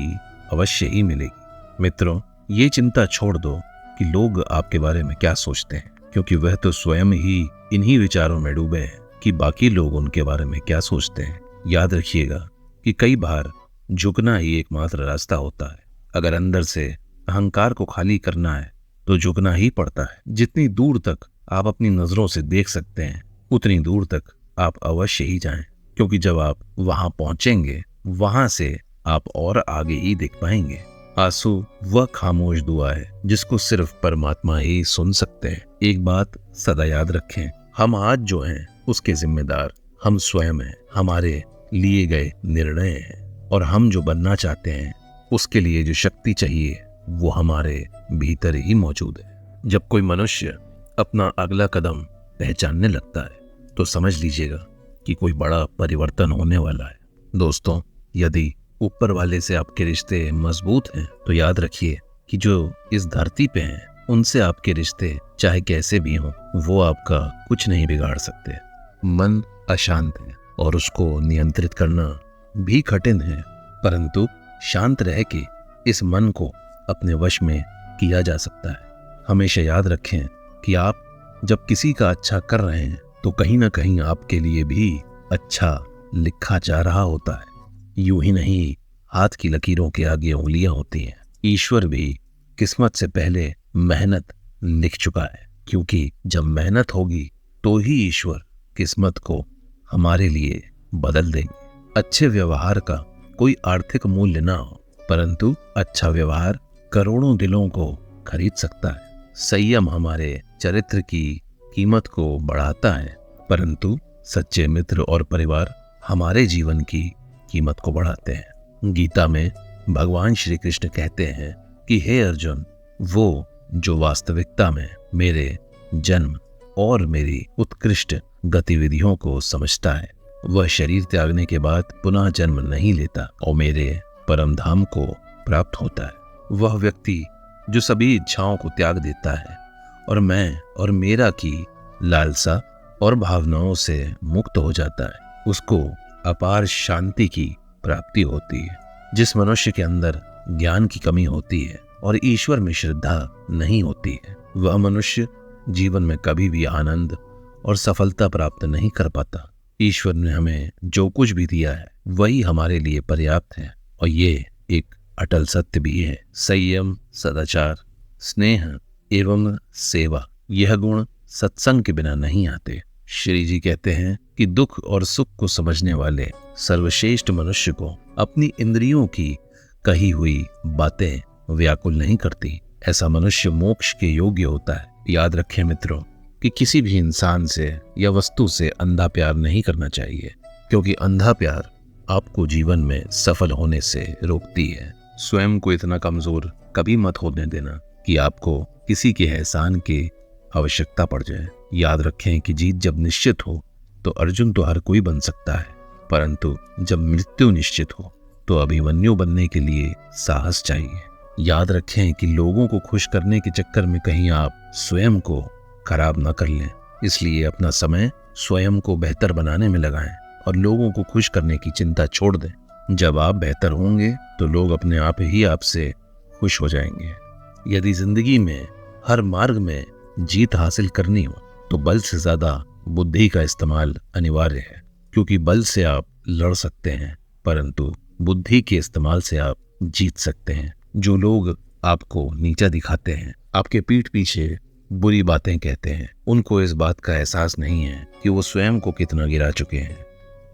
अवश्य ही मिलेगी। मित्रों, ये चिंता छोड़ दो कि लोग आपके बारे में क्या सोचते हैं, क्योंकि वह तो स्वयं ही इन्हीं विचारों में डूबे हैं कि बाकी लोग उनके बारे में क्या सोचते हैं। याद रखिएगा कि कई बार झुकना ही एकमात्र रास्ता होता है। अगर अंदर से अहंकार को खाली करना है तो झुकना ही पड़ता है। जितनी दूर तक आप अपनी नजरों से देख सकते हैं उतनी दूर तक आप अवश्य ही जाएं, क्योंकि जब आप वहां पहुंचेंगे वहां से आप और आगे ही देख पाएंगे। आंसू वह खामोश दुआ है जिसको सिर्फ परमात्मा ही सुन सकते हैं। एक बात सदा याद रखें, हम आज जो हैं उसके जिम्मेदार हम स्वयं हैं। हमारे लिए गए निर्णय हैं, और हम जो बनना चाहते हैं उसके लिए जो शक्ति चाहिए वो हमारे भीतर ही मौजूद है। जब कोई मनुष्य अपना अगला कदम पहचानने लगता है तो समझ लीजिएगा कि कोई बड़ा परिवर्तन होने वाला है। दोस्तों, यदि ऊपर वाले से आपके रिश्ते मजबूत हैं तो याद रखिए कि जो इस धरती पे हैं उनसे आपके रिश्ते चाहे कैसे भी हों वो आपका कुछ नहीं बिगाड़ सकते। मन अशांत है और उसको नियंत्रित करना भी कठिन है, परंतु शांत रह के इस मन को अपने वश में किया जा सकता है। हमेशा याद रखें कि आप जब किसी का अच्छा कर रहे हैं तो कहीं ना कहीं आपके लिए भी अच्छा लिखा जा रहा होता है। यूं ही नहीं, हाथ की लकीरों के आगे उंगलियां होती हैं। ईश्वर भी किस्मत से पहले मेहनत लिख चुका है, क्योंकि जब मेहनत होगी तो ही ईश्वर किस्मत को हमारे लिए बदल देंगे। अच्छे व्यवहार का कोई आर्थिक मूल्य ना हो, परंतु अच्छा व्यवहार करोड़ों दिलों को खरीद सकता है। संयम हमारे चरित्र की कीमत को बढ़ाता है, परंतु सच्चे मित्र और परिवार हमारे जीवन की कीमत को बढ़ाते हैं। गीता में भगवान श्री कृष्ण कहते हैं कि हे अर्जुन, वो जो वास्तविकता में मेरे जन्म और मेरी उत्कृष्ट गतिविधियों को समझता है वह शरीर त्यागने के बाद पुनः जन्म नहीं लेता और मेरे परम धाम को प्राप्त होता है। वह व्यक्ति जो सभी इच्छाओं को त्याग देता है और मैं और मेरा की लालसा और भावनाओं से मुक्त हो जाता है, उसको अपार शांति की प्राप्ति होती है। जिस मनुष्य के अंदर ज्ञान की कमी होती है और ईश्वर में श्रद्धा नहीं होती है, वह मनुष्य जीवन में कभी भी आनंद और सफलता प्राप्त नहीं कर पाता। ईश्वर ने हमें जो कुछ भी दिया है वही हमारे लिए पर्याप्त है और ये एक अटल सत्य भी है। संयम, सदाचार, स्नेह एवं सेवा, यह गुण सत्संग के बिना नहीं आते। श्री जी कहते हैं कि दुख और सुख को समझने वाले सर्वश्रेष्ठ मनुष्य को अपनी इंद्रियों की कही हुई बातें व्याकुल नहीं करती। ऐसा मनुष्य मोक्ष के योग्य होता है। याद रखें मित्रों कि किसी भी इंसान से या वस्तु से अंधा प्यार नहीं करना चाहिए, क्योंकि अंधा प्यार आपको जीवन में सफल होने से रोकती है। स्वयं को इतना कमजोर कभी मत होने देना कि आपको किसी के एहसान की आवश्यकता पड़ जाए। याद रखें कि जीत जब निश्चित हो तो अर्जुन तो हर कोई बन सकता है, परंतु जब मृत्यु निश्चित हो तो अभिमन्यु बनने के लिए साहस चाहिए। याद रखें कि लोगों को खुश करने के चक्कर में कहीं आप स्वयं को खराब न कर लें, इसलिए अपना समय स्वयं को बेहतर बनाने में लगाएं और लोगों को खुश करने की चिंता छोड़ दें। जब आप बेहतर होंगे तो लोग अपने आप ही आपसे खुश हो जाएंगे। यदि जिंदगी में हर मार्ग में जीत हासिल करनी हो तो बल से ज्यादा बुद्धि का इस्तेमाल अनिवार्य है, क्योंकि बल से आप लड़ सकते हैं परंतु बुद्धि के इस्तेमाल से आप जीत सकते हैं। जो लोग आपको नीचा दिखाते हैं, आपके पीठ पीछे बुरी बातें कहते हैं, उनको इस बात का एहसास नहीं है कि वो स्वयं को कितना गिरा चुके हैं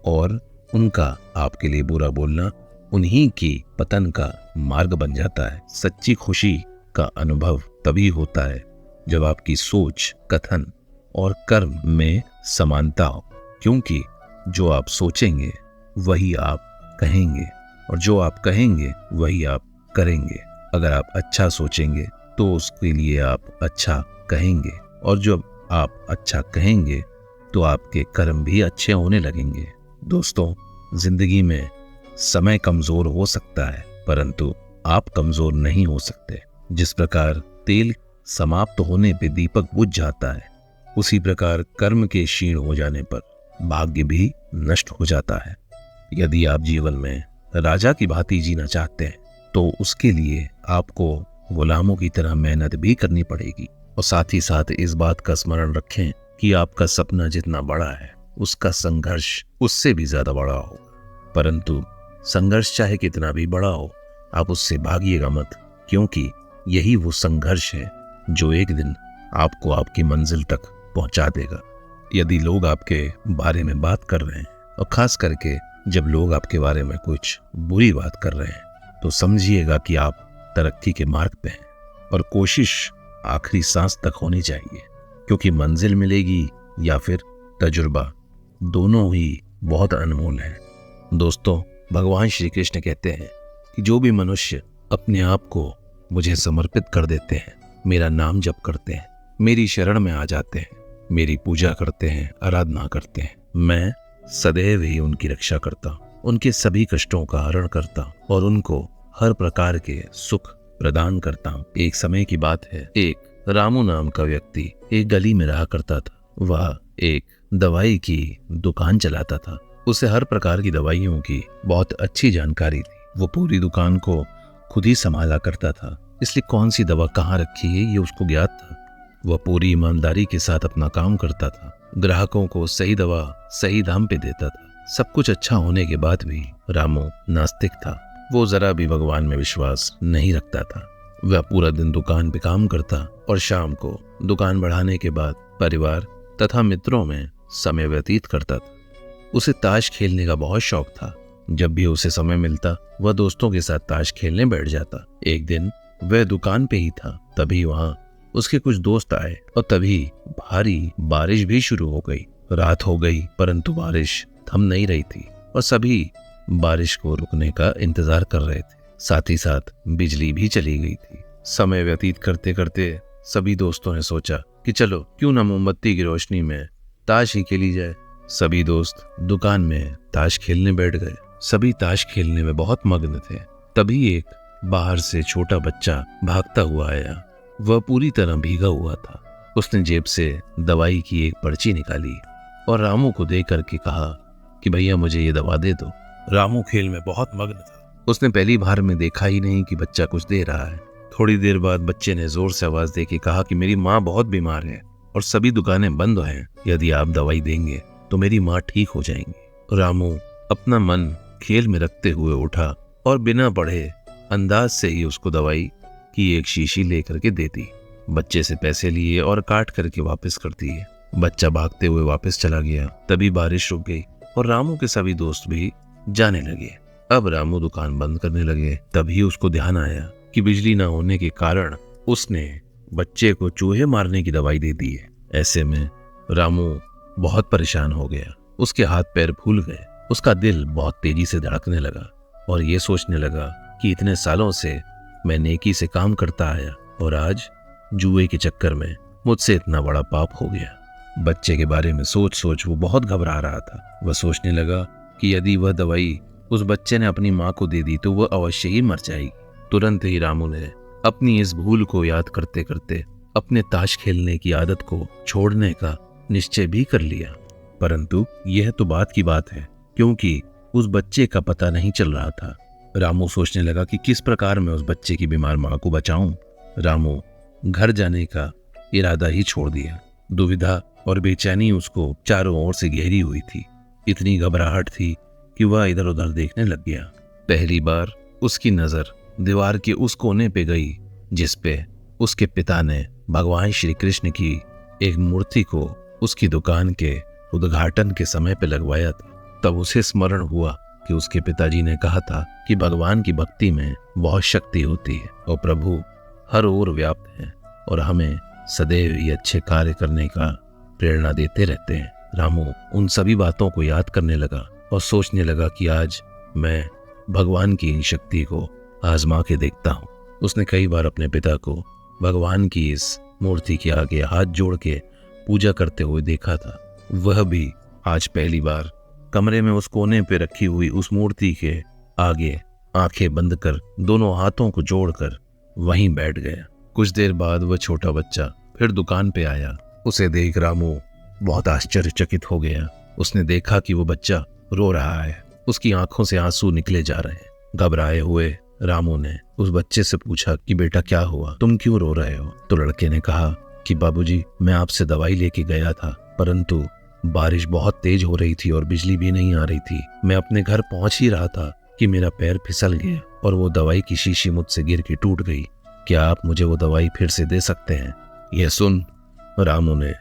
और उनका आपके लिए बुरा बोलना उन्हीं की पतन का मार्ग बन जाता है। सच्ची खुशी का अनुभव तभी होता है जब आपकी सोच, कथन और कर्म में समानता हो, क्योंकि जो आप सोचेंगे वही आप कहेंगे और जो आप कहेंगे वही आप करेंगे। अगर आप अच्छा सोचेंगे तो उसके लिए आप अच्छा कहेंगे और जब आप अच्छा कहेंगे तो आपके कर्म भी अच्छे होने लगेंगे। दोस्तों, जिंदगी में समय कमजोर हो सकता है परंतु आप कमजोर नहीं हो सकते। जिस प्रकार तेल समाप्त होने पे दीपक बुझ जाता है, उसी प्रकार कर्म के क्षीण हो जाने पर भाग्य भी नष्ट हो जाता है। यदि आप जीवन में राजा की भांति जीना चाहते हैं तो उसके लिए आपको गुलामों की तरह मेहनत भी करनी पड़ेगी और साथ ही साथ इस बात का स्मरण रखें कि आपका सपना जितना बड़ा है उसका संघर्ष उससे भी ज्यादा बड़ा होगा। परंतु संघर्ष चाहे कितना भी बड़ा हो, आप उससे भागिएगा मत, क्योंकि यही वो संघर्ष है जो एक दिन आपको आपकी मंजिल तक पहुंचा देगा। यदि लोग आपके बारे में बात कर रहे हैं और खास करके जब लोग आपके बारे में कुछ बुरी बात कर रहे हैं तो समझिएगा कि आप तरक्की के मार्ग पे हैं और कोशिश आखिरी सांस तक होनी चाहिए, क्योंकि मंजिल मिलेगी या फिर तजुर्बा, दोनों ही बहुत अनमोल है। दोस्तों, भगवान श्री कृष्ण कहते हैं कि जो भी मनुष्य अपने आप को मुझे समर्पित कर देते हैं, मेरा नाम जप करते हैं, मेरी शरण में आ जाते हैं, मेरी पूजा करते हैं, आराधना करते हैं, मैं सदैव ही उनकी रक्षा करता हूँ। उनके सभी कष्टों का हरण करता और उनको हर प्रकार के सुख प्रदान करता हूँ। एक समय की बात है, एक रामू नाम का व्यक्ति एक गली में रहा करता था। वह एक दवाई की दुकान चलाता था। उसे हर प्रकार की दवाइयों की बहुत अच्छी जानकारी थी। वो पूरी दुकान को खुद ही संभाला करता था, इसलिए कौन सी दवा कहाँ रखी है ये उसको ज्ञात था। वह पूरी ईमानदारी के साथ अपना काम करता था, ग्राहकों को सही दवा सही दाम पे देता था। सब कुछ अच्छा होने के बाद भी रामू नास्तिक था। वो जरा भी भगवान में विश्वास नहीं रखता था। वह पूरा दिन दुकान पे काम करता और शाम को दुकान बढ़ाने के बाद परिवार तथा मित्रों में समय व्यतीत करता था। उसे ताश खेलने का बहुत शौक था। जब भी उसे समय मिलता वह दोस्तों के साथ ताश खेलने बैठ जाता। एक दिन वह दुकान पे ही था, तभी वहां उसके कुछ दोस्त आए और तभी भारी बारिश भी शुरू हो गई। रात हो गई परंतु बारिश थम नहीं रही थी और सभी बारिश को रुकने का इंतजार कर रहे थे। साथ ही साथ बिजली भी चली गई थी। समय व्यतीत करते करते सभी दोस्तों ने सोचा कि चलो क्यों ना मोमबत्ती की रोशनी में ताश ही खेली जाए। सभी दोस्त दुकान में ताश खेलने बैठ गए। सभी ताश खेलने में बहुत मग्न थे। तभी एक बाहर से छोटा बच्चा भागता हुआ आया। वह पूरी तरह भीगा हुआ था। उसने जेब से दवाई की एक पर्ची निकाली और रामू को दे करके कहा कि भैया मुझे ये दवा दे दो। रामू खेल में बहुत मग्न था। उसने पहली बार में देखा ही नहीं कि बच्चा कुछ दे रहा है। थोड़ी देर बाद बच्चे ने जोर से आवाज दे के कहा कि मेरी माँ बहुत बीमार है और सभी दुकानें बंद हैं। यदि आप दवाई देंगे तो मेरी माँ ठीक हो जाएंगी। रामू अपना मन खेल में रखते हुए उठा और बिना पढ़े अंदाज से ही उसको दवाई की एक शीशी लेकर के दे दी। बच्चे से पैसे लिए और काट करके वापस कर दिए। बच्चा भागते हुए वापस चला गया। तभी बारिश रुक गई और रामू के सभी दोस्त भी जाने लगे। अब रामू दुकान बंद करने लगे। तभी उसको ध्यान आया कि बिजली न होने के कारण उसने बच्चे को चूहे मारने की दवाई दे दी है। ऐसे में रामू बहुत परेशान हो गया। उसके हाथ पैर फूल गए। उसका दिल बहुत तेजी से धड़कने लगा और ये सोचने लगा कि इतने सालों से मैं नेकी से काम करता आया और आज जुए के चक्कर में मुझसे इतना बड़ा पाप हो गया। बच्चे के बारे में सोच सोच वो बहुत घबरा रहा था। वह सोचने लगा कि यदि वह दवाई उस बच्चे ने अपनी माँ को दे दी तो वह अवश्य ही मर जाएगी। तुरंत ही रामू ने अपनी इस भूल को याद करते करते अपने ताश खेलने की आदत को छोड़ने का निश्चय भी कर लिया। परंतु यह तो बात की बात है, क्योंकि उस बच्चे का पता नहीं चल रहा था। रामू सोचने लगा कि किस प्रकार मैं उस बच्चे की बीमार माँ को बचाऊं। रामू घर जाने का इरादा ही छोड़ दिया। दुविधा और बेचैनी उसको चारों ओर से घेरी हुई थी। इतनी घबराहट थी कि वह इधर उधर देखने लग गया। पहली बार उसकी नजर दीवार के उस कोने पे गई जिस पे उसके पिता ने भगवान श्री कृष्ण की एक मूर्ति को उसकी दुकान के उद्घाटन के समय पे लगवाया था। तब उसे स्मरण हुआ कि उसके पिताजी ने कहा था कि भगवान की भक्ति में बहुत शक्ति होती है और प्रभु हर ओर व्याप्त है और हमें सदैव ये अच्छे कार्य करने का प्रेरणा देते रहते हैं। रामू उन सभी बातों को याद करने लगा और सोचने लगा कि आज मैं भगवान की इन शक्ति को आजमा के देखता हूँ। उसने कई बार अपने पिता को भगवान की इस मूर्ति के आगे हाथ जोड़ के पूजा करते हुए देखा था। वह भी आज पहली बार कमरे में उस कोने पे रखी हुई उस मूर्ति के आगे आंखें बंद कर दोनों हाथों को जोड़कर वहीं बैठ गया। कुछ देर बाद वह छोटा बच्चा फिर दुकान पे आया। उसे देख रामू बहुत आश्चर्यचकित हो गया। उसने देखा कि वो बच्चा रो रहा है। उसकी आंखों से आंसू निकले जा रहे हैं। घबराए हुए रामू ने उस बच्चे से पूछा कि बेटा क्या हुआ, तुम क्यों रो रहे हो? तो लड़के ने कहा कि बाबूजी, मैं आपसे दवाई लेके गया था परंतु बारिश बहुत तेज हो रही थी और बिजली भी नहीं आ रही थी। मैं अपने घर पहुंच ही रहा था कि मेरा पैर फिसल गया और वो दवाई की शीशी मुझसे गिर के टूट गई। क्या आप मुझे वो दवाई फिर से दे सकते हैं? यह सुन रामू ने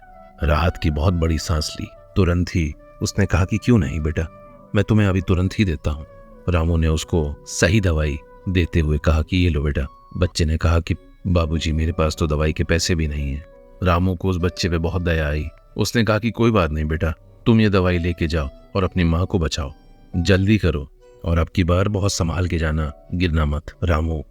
राहत की बहुत बड़ी सांस ली। तुरंत ही उसने कहा कि क्यों नहीं बेटा, मैं तुम्हें अभी तुरंत ही देता हूँ। रामू ने उसको सही दवाई देते हुए कहा कि ये लो बेटा। बच्चे ने कहा कि बाबूजी, मेरे पास तो दवाई के पैसे भी नहीं है। रामू को उस बच्चे पे बहुत दया आई। उसने कहा कि कोई बात नहीं बेटा, तुम ये दवाई लेके जाओ और अपनी माँ को बचाओ। जल्दी करो और अब की बार बहुत संभाल के जाना, गिरना मत। रामू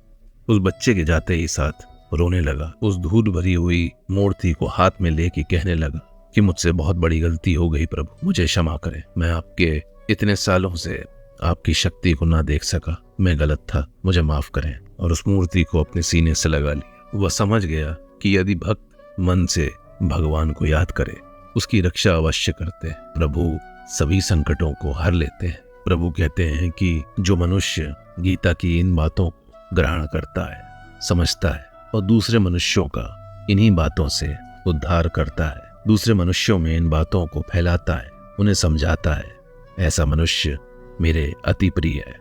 उस बच्चे के जाते ही साथ रोने लगा। उस धूल भरी हुई मूर्ति को हाथ में लेके कहने लगा कि मुझसे बहुत बड़ी गलती हो गई प्रभु, मुझे क्षमा करें। मैं आपके इतने सालों से आपकी शक्ति को ना देख सका। मैं गलत था, मुझे माफ करें। और उस मूर्ति को अपने सीने से लगा लिया। वह समझ गया कि यदि भक्त मन से भगवान को याद करे, उसकी रक्षा अवश्य करते हैं, प्रभु सभी संकटों को हर लेते हैं। प्रभु कहते हैं कि जो मनुष्य गीता की इन बातों को ग्रहण करता है, समझता है और दूसरे मनुष्यों का इन्हीं बातों से उद्धार करता है, दूसरे मनुष्यों में इन बातों को फैलाता है, उन्हें समझाता है, ऐसा मनुष्य मेरे अति प्रिय है।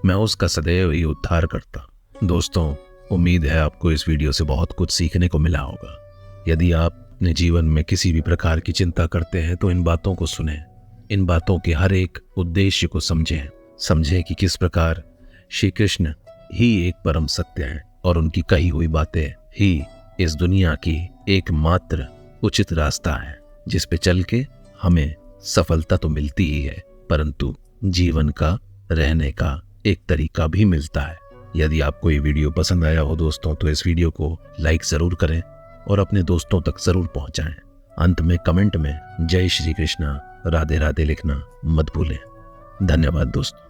मैं उसका सदैव ही उद्धार करता हूं। दोस्तों, उम्मीद है आपको इस वीडियो से बहुत कुछ सीखने को मिला होगा। यदि आप अपने जीवन में किसी भी प्रकार की चिंता करते हैं तो इन बातों को सुनें, इन बातों के हर एक उद्देश्य को समझें कि किस प्रकार श्री कृष्ण ही एक परम सत्य हैं और उनकी कही हुई बातें ही इस दुनिया की एकमात्र उचित रास्ता है, जिस पे चल के हमें सफलता तो मिलती ही है, परंतु जीवन का रहने का एक तरीका भी मिलता है। यदि आपको ये वीडियो पसंद आया हो दोस्तों, तो इस वीडियो को लाइक जरूर करें और अपने दोस्तों तक जरूर पहुंचाएं। अंत में कमेंट में जय श्री कृष्णा, राधे राधे लिखना मत भूलें। धन्यवाद दोस्तों।